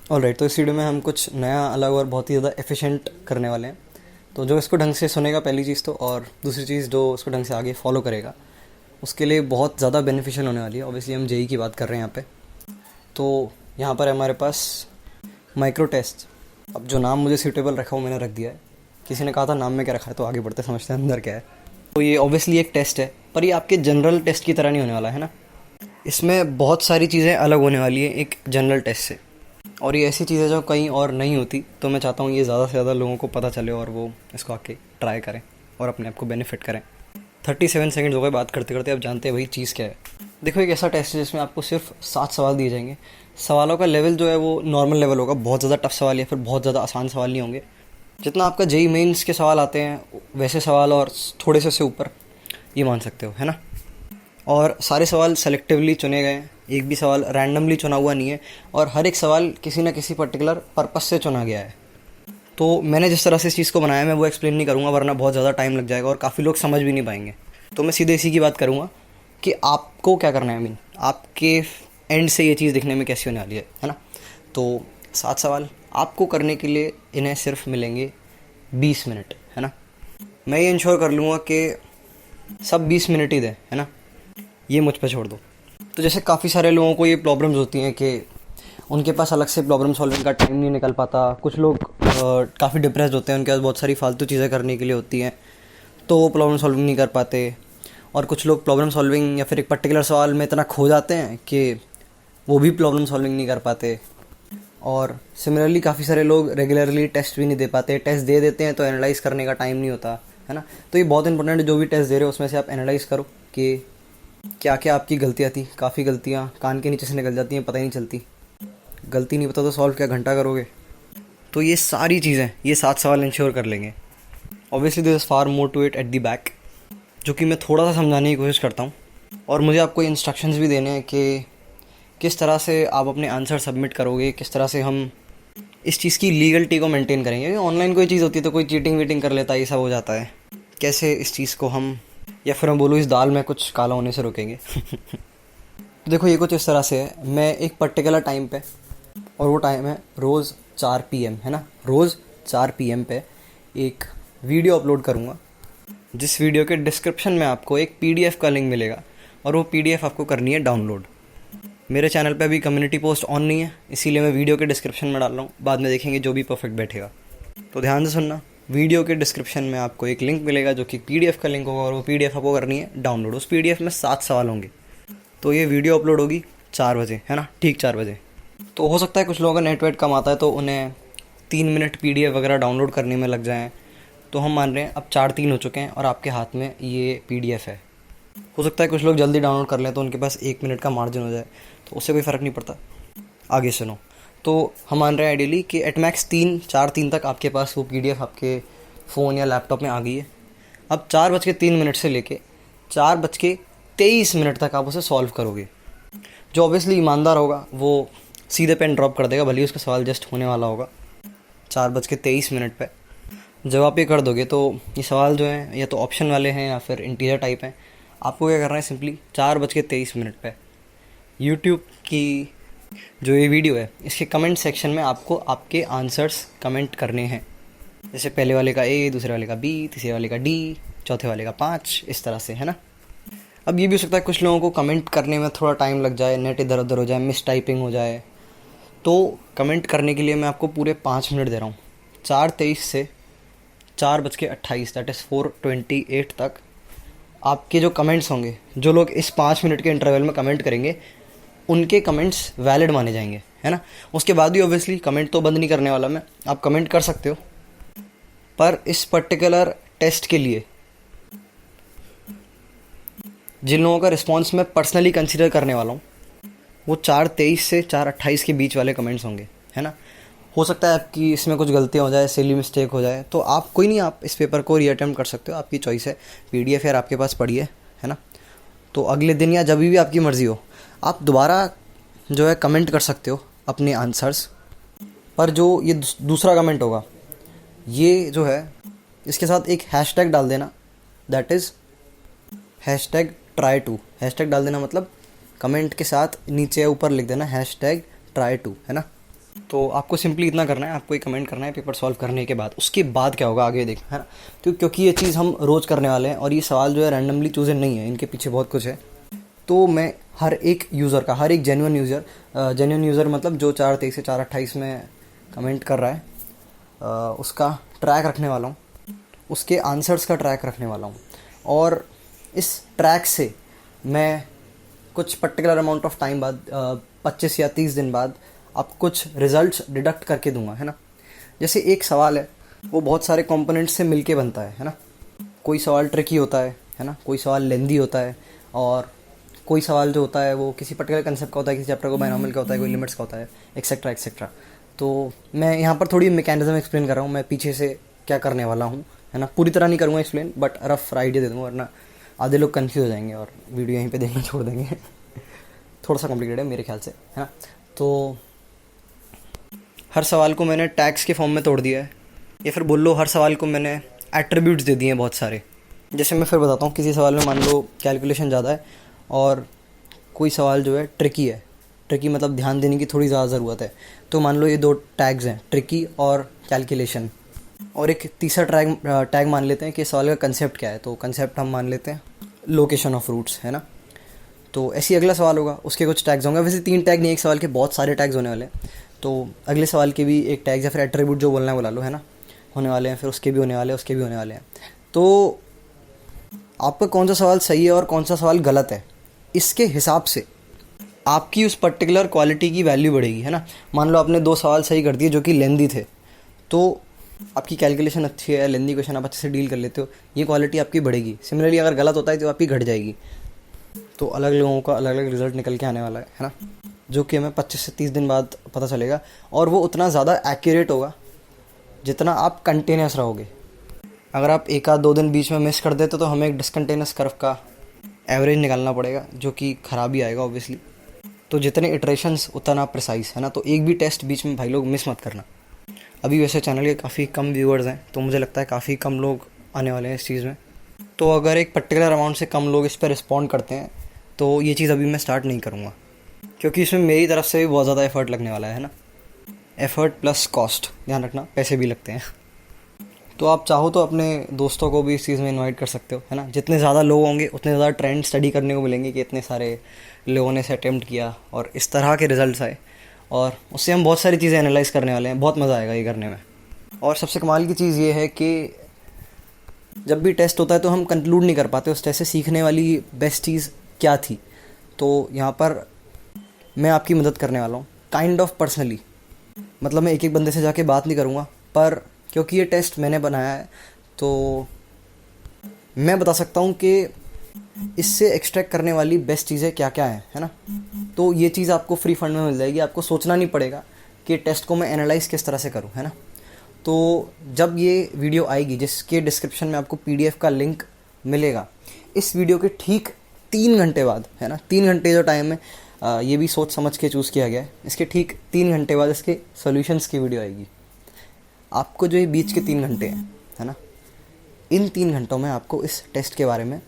Alright, तो इस video में हम कुछ नया, अलग और बहुत ही ज़्यादा एफिशिएंट करने वाले हैं। तो जो इसको ढंग से सुनेगा पहली चीज़ तो, और दूसरी चीज़ जो उसको ढंग से आगे फॉलो करेगा उसके लिए बहुत ज़्यादा बेनिफिशियल होने वाली है। ऑब्वियसली हम जेई की बात कर रहे हैं यहाँ पे। तो यहाँ पर हमारे पास माइक्रो टेस्ट। अब जो नाम मुझे सूटेबल रखा वो मैंने रख दिया है। किसी ने कहा था नाम में क्या रखा है, तो आगे बढ़ते समझते हैं अंदर क्या है। तो ये ऑब्वियसली एक टेस्ट है, पर ये आपके जनरल टेस्ट की तरह नहीं होने वाला है ना। इसमें बहुत सारी चीज़ें अलग होने वाली है एक जनरल टेस्ट से, और ये ऐसी चीज़ें जो कहीं और नहीं होती। तो मैं चाहता हूँ ये ज़्यादा से ज़्यादा लोगों को पता चले और वो इसको आके ट्राई करें और अपने आप को बेनिफिट करें। 37 सेकंड हो गए बात करते करते, अब जानते हैं वही चीज़ क्या है। देखो, एक ऐसा टेस्ट है जिसमें आपको सिर्फ 7 सवाल दिए जाएंगे। सवालों का लेवल जो है वो नॉर्मल लेवल होगा, बहुत ज़्यादा टफ सवाल या फिर बहुत ज़्यादा आसान सवाल नहीं होंगे। जितना आपका जेई मेंस के सवाल आते हैं वैसे सवाल, और थोड़े से ऊपर, ये मान सकते हो, है ना। और सारे सवाल सेलेक्टिवली चुने गए हैं, एक भी सवाल रैंडमली चुना हुआ नहीं है, और हर एक सवाल किसी न किसी पर्टिकुलर पर्पस से चुना गया है। तो मैंने जिस तरह से इस चीज़ को बनाया मैं वो एक्सप्लेन नहीं करूँगा, वरना बहुत ज़्यादा टाइम लग जाएगा और काफ़ी लोग समझ भी नहीं पाएंगे। तो मैं सीधे इसी की बात करूँगा कि आपको क्या करना है। आपके एंड से ये चीज़ दिखने में कैसी होने वाली है ना। तो 7 सवाल आपको करने के लिए इन्हें सिर्फ मिलेंगे 20 मिनट, है ना। मैं ये इंश्योर कर लूँगा कि सब 20 मिनट ही दें, है ना। ये मुझ पे छोड़ दो। तो जैसे काफ़ी सारे लोगों को ये प्रॉब्लम्स होती हैं कि उनके पास अलग से प्रॉब्लम सॉल्विंग का टाइम नहीं निकल पाता। कुछ लोग काफ़ी डिप्रेस्ड होते हैं, उनके पास बहुत सारी फालतू चीज़ें करने के लिए होती हैं, तो वो प्रॉब्लम सॉल्विंग नहीं कर पाते। और कुछ लोग प्रॉब्लम सॉल्विंग या फिर एक पर्टिकुलर सवाल में इतना खो जाते हैं कि वो भी प्रॉब्लम सॉल्विंग नहीं कर पाते। और सिमिलरली काफ़ी सारे लोग रेगुलरली टेस्ट भी नहीं दे पाते। टेस्ट दे देते हैं तो एनालाइज़ करने का टाइम नहीं होता, है ना। तो ये बहुत इंपॉर्टेंट है, जो भी टेस्ट दे रहे हो उसमें से आप एनालाइज़ करो कि क्या क्या आपकी गलतियाँ थी। काफ़ी गलतियाँ कान के नीचे से निकल जाती हैं, पता ही नहीं चलती। गलती नहीं पता तो सॉल्व क्या घंटा करोगे। तो ये सारी चीज़ें, ये 7 सवाल इंश्योर कर लेंगे। Obviously this is far more to it at the back, जो कि मैं थोड़ा सा समझाने की कोशिश करता हूँ। और मुझे आपको इंस्ट्रक्शंस भी देने हैं कि किस तरह से आप अपने आंसर सबमिट करोगे, किस तरह से हम इस चीज़ की लीगलिटी को मेंटेन करेंगे। ऑनलाइन कोई चीज़ होती है तो कोई चीटिंग वीटिंग कर लेता है, ये सब हो जाता है। कैसे इस चीज़ को हम, या फिर मैं बोलूँ इस दाल में कुछ काला होने से रोकेंगे। तो देखो, ये कुछ इस तरह से है। मैं एक पर्टिकुलर टाइम पे, और वो टाइम है रोज़ 4 PM, है ना। रोज़ 4 PM पे एक वीडियो अपलोड करूँगा, जिस वीडियो के डिस्क्रिप्शन में आपको एक PDF का लिंक मिलेगा, और वो PDF आपको करनी है डाउनलोड। मेरे चैनल पे अभी कम्युनिटी पोस्ट ऑन नहीं है, इसीलिए मैं वीडियो के डिस्क्रिप्शन में डाल रहा हूँ। बाद में देखेंगे जो भी परफेक्ट बैठेगा। तो ध्यान से सुनना, वीडियो के डिस्क्रिप्शन में आपको एक लिंक मिलेगा जो कि PDF का लिंक होगा, और वो PDF आपको करनी है डाउनलोड। उस PDF में 7 सवाल होंगे। तो ये वीडियो अपलोड होगी 4 बजे, है ना, ठीक 4 बजे। तो हो सकता है कुछ लोगों का नेट वेट कम आता है तो उन्हें 3 मिनट PDF वगैरह डाउनलोड करने में लग जाएँ। तो हम मान रहे हैं अब 4-3 हो चुके हैं और आपके हाथ में ये PDF है। हो सकता है कुछ लोग जल्दी डाउनलोड कर लें तो उनके पास 1 मिनट का मार्जिन हो जाए, तो उससे कोई फ़र्क नहीं पड़ता। आगे सुनो। तो हम मान रहे हैं आइडियली कि एट मैक्स 3 तक आपके पास वो PDF आपके फ़ोन या लैपटॉप में आ गई है। अब 4:03 से लेके 4:23 तक आप उसे सॉल्व करोगे। जो ऑब्वियसली ईमानदार होगा वो सीधे पेन ड्रॉप कर देगा, भले ही उसका सवाल जस्ट होने वाला होगा 4:23 पे। जब आप ये कर दोगे तो ये सवाल जो हैं या तो ऑप्शन वाले हैं या फिर इंटीजर टाइप हैं। आपको क्या करना है, सिंपली 4:23 पे यूट्यूब की जो ये वीडियो है इसके कमेंट सेक्शन में आपको आपके आंसर्स कमेंट करने हैं। जैसे पहले वाले का A, दूसरे वाले का B, तीसरे वाले का D, चौथे वाले का 5, इस तरह से, है ना। अब ये भी हो सकता है कुछ लोगों को कमेंट करने में थोड़ा टाइम लग जाए, नेट इधर उधर हो जाए, मिस टाइपिंग हो जाए। तो कमेंट करने के लिए मैं आपको पूरे 5 मिनट दे रहा हूँ। 4:23 से 4:28, दैट इज़ 4:28 तक आपके जो कमेंट्स होंगे, जो लोग इस 5 मिनट के इंटरवल में कमेंट करेंगे, उनके कमेंट्स वैलिड माने जाएंगे, है ना। उसके बाद भी ऑब्वियसली कमेंट तो बंद नहीं करने वाला मैं, आप कमेंट कर सकते हो। पर इस पर्टिकुलर टेस्ट के लिए जिन लोगों का रिस्पॉन्स मैं पर्सनली कंसिडर करने वाला हूँ, वो 4:23 से 4:28 के बीच वाले कमेंट्स होंगे, है ना। हो सकता है आपकी इसमें कुछ गलतियाँ हो जाए, सिली मिस्टेक हो जाए, तो आप कोई नहीं, आप इस पेपर को रीअटेम्प्ट कर सकते हो, आपकी चॉइस है। PDF यार आपके पास पड़ी है ना। तो अगले दिन या जब भी आपकी मर्ज़ी हो आप दोबारा जो है कमेंट कर सकते हो अपने आंसर्स। पर जो ये दूसरा कमेंट होगा, ये जो है इसके साथ एक हैशटैग डाल देना, दैट इज़ #try2। हैशटैग डाल देना मतलब कमेंट के साथ नीचे ऊपर लिख देना #try2, है ना। तो आपको सिंपली इतना करना है, आपको एक कमेंट करना है पेपर सॉल्व करने के बाद। उसके बाद क्या होगा आगे देखना है ना, क्योंकि ये चीज़ हम रोज़ करने वाले हैं और ये सवाल जो है रैंडमली चूजन नहीं है, इनके पीछे बहुत कुछ है। तो मैं हर एक यूज़र का, हर एक जेन्युइन यूज़र मतलब जो 4/23 से 4/28 में कमेंट कर रहा है, उसका ट्रैक रखने वाला हूँ, उसके आंसर्स का ट्रैक रखने वाला हूँ। और इस ट्रैक से मैं कुछ पर्टिकुलर अमाउंट ऑफ टाइम बाद 25 या 30 दिन बाद आप कुछ रिजल्ट्स डिडक्ट करके दूंगा, है ना। जैसे एक सवाल है वो बहुत सारे कंपोनेंट्स से मिलके बनता है ना। कोई सवाल ट्रिकी होता है ना, कोई सवाल लेंदी होता है, और कोई सवाल जो होता है वो किसी पर्टिकुलर कंसेप्ट का होता है, किसी चैप्टर को बायनॉमियल का होता है, कोई लिमिट्स का होता है, एक्सेट्रा एक्सेट्रा। तो मैं यहाँ पर थोड़ी मैकेनिज्म एक्सप्लेन कर रहा हूँ, मैं पीछे से क्या करने वाला हूँ, है ना। पूरी तरह नहीं करूँगा एक्सप्लेन, बट रफ आइडिया दे दूँगा, वरना आधे लोग कन्फ्यूज हो जाएंगे और वीडियो यहीं पे देखना छोड़ देंगे। थोड़ा सा कॉम्प्लिकेटेड है मेरे ख्याल से, है ना। तो हर सवाल को मैंने टैग्स के फॉर्म में तोड़ दिया है, या फिर बोल लो हर सवाल को मैंने एट्रीब्यूट्स दे दिए हैं बहुत सारे। जैसे मैं फिर बताता हूँ, किसी सवाल में मान लो कैलकुलेशन ज़्यादा है और कोई सवाल जो है ट्रिकी है, ट्रिकी मतलब ध्यान देने की थोड़ी ज़्यादा ज़रूरत है, तो मान लो ये 2 टैग्स हैं, ट्रिकी और कैलकुलेशन। और एक तीसरा टैग मान लेते हैं कि सवाल का कंसेप्ट क्या है, तो कंसेप्ट हम मान लेते हैं लोकेशन ऑफ रूट्स, है ना। तो ऐसे ही अगला सवाल होगा, उसके कुछ टैग्स होंगे। वैसे 3 टैग नहीं, एक सवाल के बहुत सारे टैग्स होने वाले हैं, तो अगले सवाल के भी एक टैग या फिर एट्रीब्यूट जो बोलना है बोला लो, है ना, होने वाले हैं। फिर उसके भी होने वाले हैं, उसके भी होने वाले हैं। तो आपका कौन सा सवाल सही है और कौन सा सवाल गलत है, इसके हिसाब से आपकी उस पर्टिकुलर क्वालिटी की वैल्यू बढ़ेगी, है ना। मान लो आपने 2 सवाल सही कर दिए जो कि लेंदी थे, तो आपकी कैलकुलेशन अच्छी है, लेंदी क्वेश्चन आप अच्छे से डील कर लेते हो, ये क्वालिटी आपकी बढ़ेगी। सिमिलरली अगर गलत होता है तो आपकी घट जाएगी। तो अलग लोगों का अलग अलग रिजल्ट निकल के आने वाला है ना, जो कि हमें 25 से 30 दिन बाद पता चलेगा। और वो उतना ज़्यादा एक्यूरेट होगा जितना आप कंटिन्यूस रहोगे। अगर आप 1-2 दिन बीच में मिस कर देते तो हमें एक डिसकंटिन्यूस कर्व का एवरेज निकालना पड़ेगा, जो कि ख़राब ही आएगा ऑब्वियसली। तो जितने इटरेशंस उतना प्रिसाइज, है ना। तो एक भी टेस्ट बीच में भाई लोग मिस मत करना। अभी वैसे चैनल के काफ़ी कम व्यूअर्स हैं, तो मुझे लगता है काफ़ी कम लोग आने वाले हैं इस चीज़ में। तो अगर एक पर्टिकुलर अमाउंट से कम लोग इस पर रिस्पॉन्ड करते हैं तो ये चीज़ अभी मैं स्टार्ट नहीं करूँगा, क्योंकि इसमें मेरी तरफ से भी बहुत ज़्यादा एफर्ट लगने वाला है ना। एफर्ट प्लस कॉस्ट, ध्यान रखना, पैसे भी लगते हैं। तो आप चाहो तो अपने दोस्तों को भी इस चीज़ में इनवाइट कर सकते हो, है ना। जितने ज़्यादा लोग होंगे उतने ज़्यादा ट्रेंड स्टडी करने को मिलेंगे कि इतने सारे लोगों ने इसे अटेम्प्ट किया और इस तरह के रिजल्ट्स आए, और उससे हम बहुत सारी चीज़ें एनालाइज करने वाले हैं। बहुत मज़ा आएगा ये करने में। और सबसे कमाल की चीज़ ये है कि जब भी टेस्ट होता है तो हम कंक्लूड नहीं कर पाते उस टेस्ट से सीखने वाली बेस्ट चीज़ क्या थी। तो यहाँ पर मैं आपकी मदद करने वाला हूँ, काइंड ऑफ पर्सनली। मतलब मैं एक एक बंदे से जाके बात नहीं करूँगा, पर क्योंकि ये टेस्ट मैंने बनाया है तो मैं बता सकता हूँ कि इससे एक्सट्रैक्ट करने वाली बेस्ट चीज़ें क्या क्या हैं, है ना। तो ये चीज़ आपको फ्री फंड में मिल जाएगी, आपको सोचना नहीं पड़ेगा कि टेस्ट को मैं एनालाइज़ किस तरह से करूँ, है ना। तो जब ये वीडियो आएगी, जिसके डिस्क्रिप्शन में आपको PDF का लिंक मिलेगा, इस वीडियो के ठीक 3 घंटे बाद, है ना, 3 घंटे जो टाइम है, ये भी सोच समझ के चूज़ किया गया है, इसके ठीक 3 घंटे बाद इसके सॉल्यूशंस की वीडियो आएगी। आपको जो ये बीच के 3 घंटे हैं, है ना, इन 3 घंटों में आपको इस टेस्ट के बारे में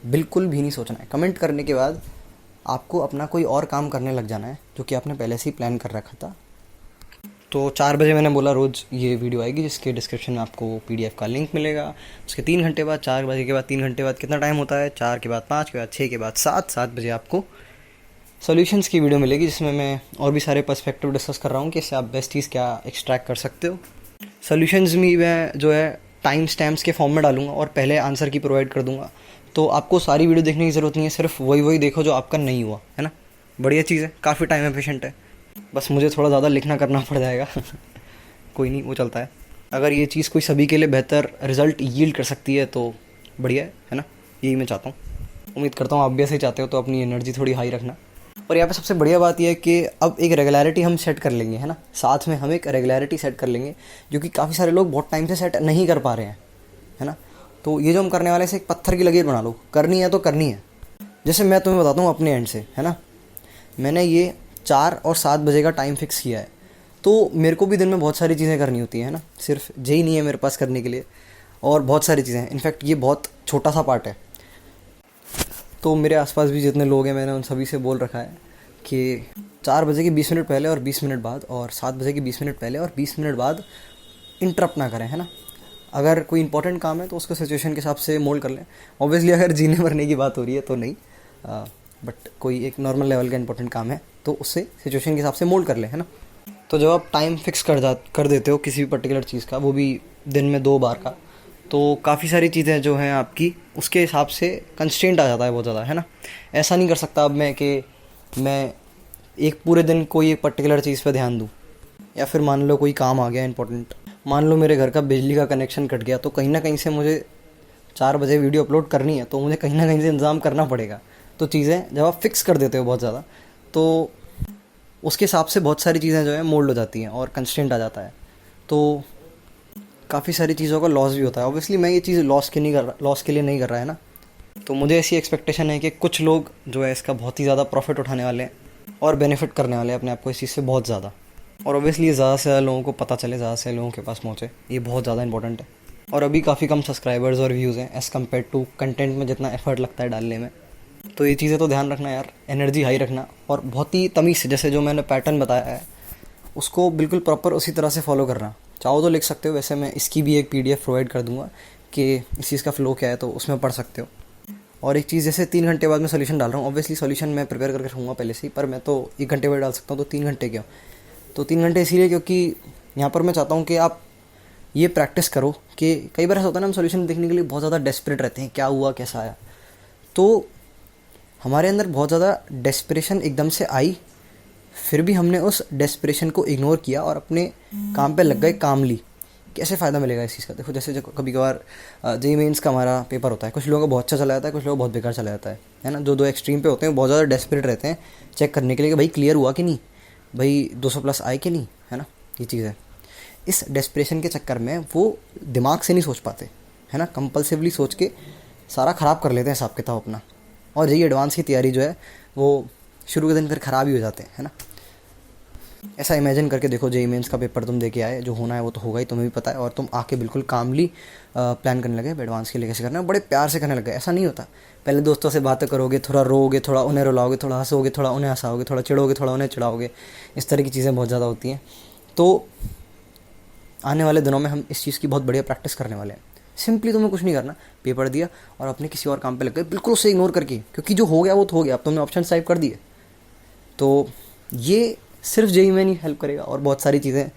बिल्कुल भी नहीं सोचना है। कमेंट करने के बाद आपको अपना कोई और काम करने लग जाना है जो कि आपने पहले से ही प्लान कर रखा था। तो 4 बजे मैंने बोला रोज़ ये वीडियो आएगी, जिसके डिस्क्रिप्शन में आपको PDF का लिंक मिलेगा। उसके 3 घंटे बाद, 4 बजे के बाद 3 घंटे बाद कितना टाइम होता है, 4 के बाद 5 के बाद 6 के बाद 7 बजे आपको सॉल्यूशंस की वीडियो मिलेगी, जिसमें मैं और भी सारे पर्सपेक्टिव डिस्कस कर रहा हूँ कि इससे आप बेस्ट चीज़ क्या एक्सट्रैक्ट कर सकते हो। सॉल्यूशंस में मैं जो है टाइम स्टैम्प्स के फॉर्म में डालूंगा और पहले आंसर की प्रोवाइड कर दूंगा। तो आपको सारी वीडियो देखने की ज़रूरत नहीं है, सिर्फ वही देखो जो आपका नहीं हुआ, है ना। बढ़िया चीज़ है, काफ़ी टाइम एफिशिएंट है। बस मुझे थोड़ा ज़्यादा लिखना करना पड़ जाएगा। कोई नहीं, वो चलता है। अगर ये चीज़ कोई सभी के लिए बेहतर रिजल्ट यील्ड कर सकती है तो बढ़िया है ना। यही मैं चाहता हूँ, उम्मीद करता हूँ आप भी ऐसे ही चाहते हो। तो अपनी एनर्जी थोड़ी हाई रखना। और यहाँ पे सबसे बढ़िया बात यह है कि अब एक रेगुलरिटी हम सेट कर लेंगे, है ना। साथ में हम एक रेगुलरिटी सेट कर लेंगे, जो कि काफ़ी सारे लोग बहुत टाइम से सेट नहीं कर पा रहे हैं, है ना। तो ये जो हम करने वाले हैं, एक पत्थर की लकीर बना लो, करनी है तो करनी है। जैसे मैं तुम्हें बताता हूँ अपने एंड से, है ना। मैंने ये 4 और 7 बजे का टाइम फिक्स किया है। तो मेरे को भी दिन में बहुत सारी चीज़ें करनी होती हैं, है ना। सिर्फ जेई नहीं है मेरे पास करने के लिए, और बहुत सारी चीज़ें हैं। इनफैक्ट ये बहुत छोटा सा पार्ट है। तो मेरे आसपास भी जितने लोग हैं, मैंने उन सभी से बोल रखा है कि 4 बजे के 20 मिनट पहले और 20 मिनट बाद और 7 बजे के 20 मिनट पहले और 20 मिनट बाद इंटरप्ट ना करें, है ना। अगर कोई इंपॉर्टेंट काम है तो उसको सिचुएशन के हिसाब से मोल्ड कर लें। ऑब्वियसली अगर जीने मरने की बात हो रही है तो नहीं, बट कोई एक नॉर्मल लेवल का इंपॉर्टेंट काम है तो उससे सिचुएशन के हिसाब से मोल्ड कर लें, है ना। तो जब आप टाइम फिक्स कर देते हो किसी भी पर्टिकुलर चीज़ का, वो भी दिन में 2 बार का, तो काफ़ी सारी चीज़ें जो हैं आपकी उसके हिसाब से कंस्ट्रेंट आ जाता है बहुत ज़्यादा, है ना। ऐसा नहीं कर सकता अब मैं कि मैं एक पूरे दिन कोई एक पर्टिकुलर चीज़ पे ध्यान दूँ। या फिर मान लो कोई काम आ गया इंपॉर्टेंट, मान लो मेरे घर का बिजली का कनेक्शन कट गया, तो कहीं ना कहीं से मुझे 4 बजे वीडियो अपलोड करनी है, तो मुझे कहीं ना कहीं से इंतज़ाम करना पड़ेगा। तो चीज़ें जब आप फिक्स कर देते हो बहुत ज़्यादा, तो उसके हिसाब से बहुत सारी चीज़ें जो है मोल्ड हो जाती हैं और कंस्ट्रेंट आ जाता है। तो काफ़ी सारी चीज़ों का लॉस भी होता है। ऑब्वियसली मैं ये चीज़ लॉस के लिए नहीं कर रहा है ना। तो मुझे ऐसी एक्सपेक्टेशन है कि कुछ लोग जो है इसका बहुत ही ज़्यादा प्रॉफिट उठाने वाले हैं और बेनिफिट करने वाले हैं अपने आप को इस चीज़ से बहुत ज़्यादा। और ऑब्वियसली ज़्यादा से ज़्यादा लोगों को पता चले, ज़्यादा से लोगों के पास पहुँचे, ये बहुत ज़्यादा इंपॉर्टेंट है। और अभी काफ़ी कम सब्सक्राइबर्स और व्यूज़ हैं एज़ कम्पेयर टू कंटेंट में जितना एफर्ट लगता है डालने में। तो ये चीज़ें तो ध्यान रखना यार, एनर्जी हाई रखना और बहुत ही तमीज़ से, जैसे जो मैंने पैटर्न बताया है उसको बिल्कुल प्रॉपर उसी तरह से फॉलो करना। चाहो तो लिख सकते हो, वैसे मैं इसकी भी एक PDF प्रोवाइड कर दूंगा कि इस चीज़ का फ़्लो क्या है, तो उसमें पढ़ सकते हो। और एक चीज़, जैसे 3 घंटे बाद मैं सोल्यूशन डाल रहा हूँ, ऑब्वियसली सोल्यूशन मैं प्रिपेयर करके रखूँगा पहले से ही, पर मैं तो 1 घंटे बाद डाल सकता हूँ, तो 3 घंटे क्यों? तो 3 घंटे इसीलिए क्योंकि यहाँ पर मैं चाहता हूँ कि आप ये प्रैक्टिस करो कि कई बार ऐसा होता है ना, हम सोल्यूशन देखने के लिए बहुत ज़्यादा डेस्परेट रहते हैं, क्या हुआ कैसा आया। तो हमारे अंदर बहुत ज़्यादा डेस्परेशन एकदम से आई, फिर भी हमने उस डेस्परेशन को इग्नोर किया और अपने काम पे लग गए कामली। कैसे फ़ायदा मिलेगा इस चीज़ का? देखो, जैसे जो कभी कभार जेईई मेंस का हमारा पेपर होता है, कुछ लोगों का बहुत अच्छा चला जाता है, कुछ लोगों का बहुत बेकार चला जाता है ना। जो 2 एक्सट्रीम पे होते हैं, बहुत ज़्यादा डेस्परेट रहते हैं चेक करने के लिए कि भाई क्लियर हुआ कि नहीं, भाई 200+ आए कि नहीं, है ना। ये चीज़ है, इस डेस्परेशन के चक्कर में वो दिमाग से नहीं सोच पाते, है ना। कंपल्सिवली सोच के सारा ख़राब कर लेते हैं हिसाब किताब अपना, और यही एडवांस की तैयारी जो है वो शुरू के दिन फिर ख़राब ही हो जाते हैं, है ना। ऐसा इमेजिन करके देखो, जेईई मेंस का पेपर तुम दे के आए, जो होना है वो तो होगा ही, तुम्हें भी पता है, और तुम आके बिल्कुल कामली प्लान करने लगे एडवांस के लिए कैसे करना है, बड़े प्यार से करने लगे। ऐसा नहीं होता, पहले दोस्तों से बातें करोगे, थोड़ा रोओगे, थोड़ा उन्हें रुलाओगे, थोड़ा हंसोगे, थोड़ा उन्हें हंसाओगे, थोड़ा चिढ़ोगे, थोड़ा उन्हें चिढ़ाओगे, इस तरह की चीज़ें बहुत ज़्यादा होती हैं। तो आने वाले दिनों में हम इस चीज़ की बहुत बढ़िया प्रैक्टिस करने वाले हैं। सिंपली तुम्हें कुछ नहीं करना, पेपर दिया और अपने किसी और काम पे लग गए, बिल्कुल उसे इग्नोर करके, क्योंकि जो हो गया वो तो हो गया, अब तुमने ऑप्शन टाइप कर दिए। तो ये सिर्फ जेईई में नहीं हेल्प करेगा, और बहुत सारी चीज़ें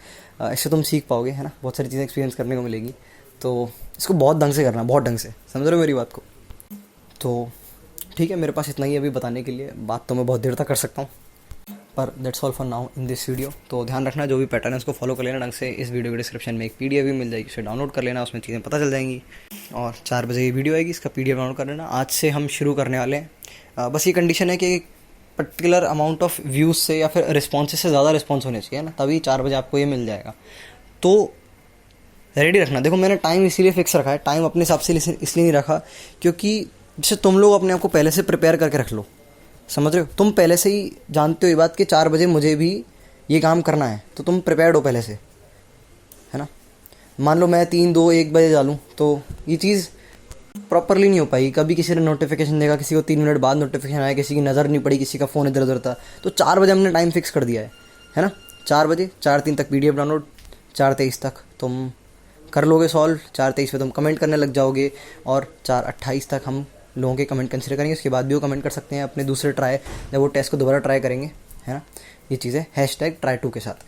इससे तुम सीख पाओगे, है ना। बहुत सारी चीज़ें एक्सपीरियंस करने को मिलेगी। तो इसको बहुत ढंग से करना, बहुत ढंग से, समझ रहे हो मेरी बात को। तो ठीक है, मेरे पास इतना ही अभी बताने के लिए, बात तो मैं बहुत देर तक कर सकता हूँ, पर that's all for now in this video. तो ध्यान रखना, जो भी पैटर्न है उसको फॉलो कर लेना ढंग से। इस वीडियो के डिस्क्रिप्शन में एक PDF भी मिल जाएगी, उसे डाउनलोड कर लेना, उसमें चीज़ें पता चल जाएंगी। और 4 बजे ये वीडियो आएगी, इसका PDF डाउनलोड कर लेना। आज से हम शुरू करने वाले हैं। बस ये कंडीशन है कि पर्टिकुलर अमाउंट ऑफ व्यूज़ से या फिर रिस्पॉन्सेस से ज़्यादा रिस्पॉन्स होने चाहिए ना, तभी 4 बजे आपको ये मिल जाएगा। तो रेडी रखना। देखो, मैंने टाइम इसीलिए फिक्स रखा है, टाइम अपने हिसाब से इसलिए नहीं रखा क्योंकि जैसे तुम लोग अपने आप को पहले से प्रिपेयर करके रख लो, समझ रहे हो। तुम पहले से ही जानते हो ये बात कि 4 बजे मुझे भी ये काम करना है, तो तुम प्रिपेयर्ड हो पहले से, है ना। मान लो मैं 3, 2, 1 बजे डालूँ, तो ये चीज़ प्रॉपरली नहीं हो पाई। कभी किसी ने नोटिफिकेशन देखा, किसी को 3 मिनट बाद नोटिफिकेशन आया, किसी की नज़र नहीं पड़ी, किसी का फ़ोन इधर उधर था। तो 4 बजे हमने टाइम फिक्स कर दिया है ना। 4 बजे, 4:03 तक PDF डाउनलोड, 4:23 तक तुम कर लोगे सॉल्व, 4:23 पे तुम कमेंट करने लग जाओगे, और 4:28 तक हम लोगों के कमेंट कंसिडर करेंगे। उसके बाद भी वो कमेंट कर सकते हैं अपने दूसरे ट्राई, जब वो टेस्ट को दोबारा ट्राई करेंगे, है ना। ये चीज़ें #try2 के साथ।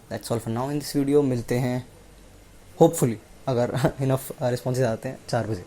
That's all for now in this video. मिलते हैं होपफुली, अगर इनफ रिस्पॉन्सेज आते हैं, 4 बजे।